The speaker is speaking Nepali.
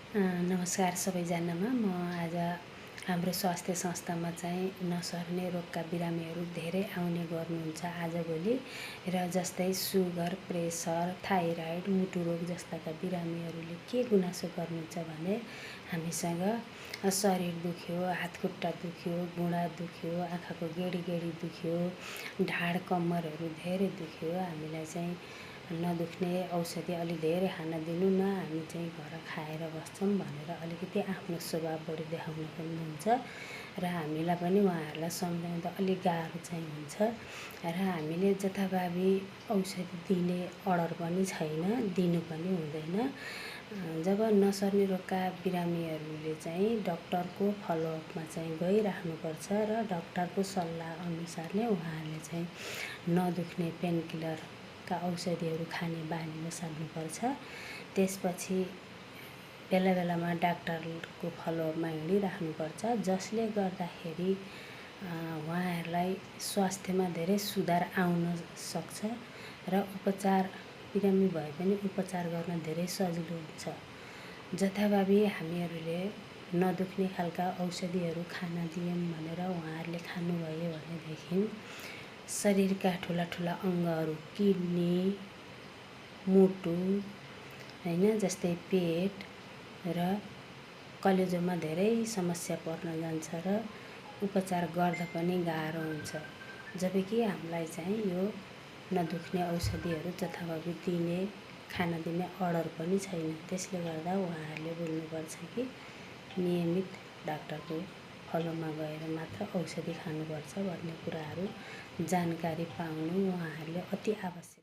नमस्कार सबैजनामा। म आज हाम्रो स्वास्थ्य संस्थामा चाहिँ नसर्ने रोगका बिरामीहरू धेरै आउने गर्नुहुन्छ आजभोलि, र जस्तै सुगर, प्रेसर, थाइराइड, मुटु रोग जस्ताका बिरामीहरूले के गुनासो गर्नुहुन्छ भने हामीसँग शरीर दुख्यो, हातखुट्टा दुख्यो, घुँडा दुख्यो, आँखाको गेडी गेडी दुख्यो, ढाड कम्मरहरू धेरै दुख्यो, हामीलाई चाहिँ नदुख्ने औषधि अलि धेरै खान दिनु न, हामी चाहिँ घर खाएर बस्छौँ भनेर अलिकति आफ्नो स्वभाव बढी देखाउन खोज्नुहुन्छ, र हामीलाई पनि उहाँहरूलाई सम्झाउँदा अलिक गाह्रो चाहिँ हुन्छ, र हामीले जथाभावी औषधि दिने अर्डर पनि छैन, दिनु पनि हुँदैन। जब नसर्ने रोगका बिरामीहरूले चाहिँ डक्टरको फलोअपमा चाहिँ गइराख्नुपर्छ, र डक्टरको सल्लाह अनुसार नै उहाँहरूले चाहिँ नदुख्ने पेनकिलरका औषधिहरू खाने बानी बसाल्नुपर्छ। त्यसपछि बेला बेलामा डाक्टरको फलोअपमा हिँडिराख्नुपर्छ, जसले गर्दाखेरि उहाँहरूलाई स्वास्थ्यमा धेरै सुधार आउन सक्छ, र उपचार बिरामी भए पनि उपचार गर्न धेरै सजिलो हुन्छ। जथाभावी हामीहरूले नदुख्ने खालका औषधिहरू खान दियौँ भनेर उहाँहरूले खानुभयो भनेदेखि शरीरका ठुला ठुला अङ्गहरू, किडनी, मुटु हैन, जस्तै पेट र कलेजोमा धेरै समस्या पर्न जान्छ, र उपचार गर्दा पनि गाह्रो हुन्छ। जबकि हामीलाई चाहिँ यो नदुख्ने औषधिहरू जथाभावी दिने, खान दिने अर्डर पनि छैन। त्यसले गर्दा उहाँहरूले बुझ्नुपर्छ कि नियमित डाक्टरको फलोमा गएर मात्र औषधि खानुपर्छ भन्ने कुराहरू जानकारी पाउनु उहाँहरूले अति आवश्यक।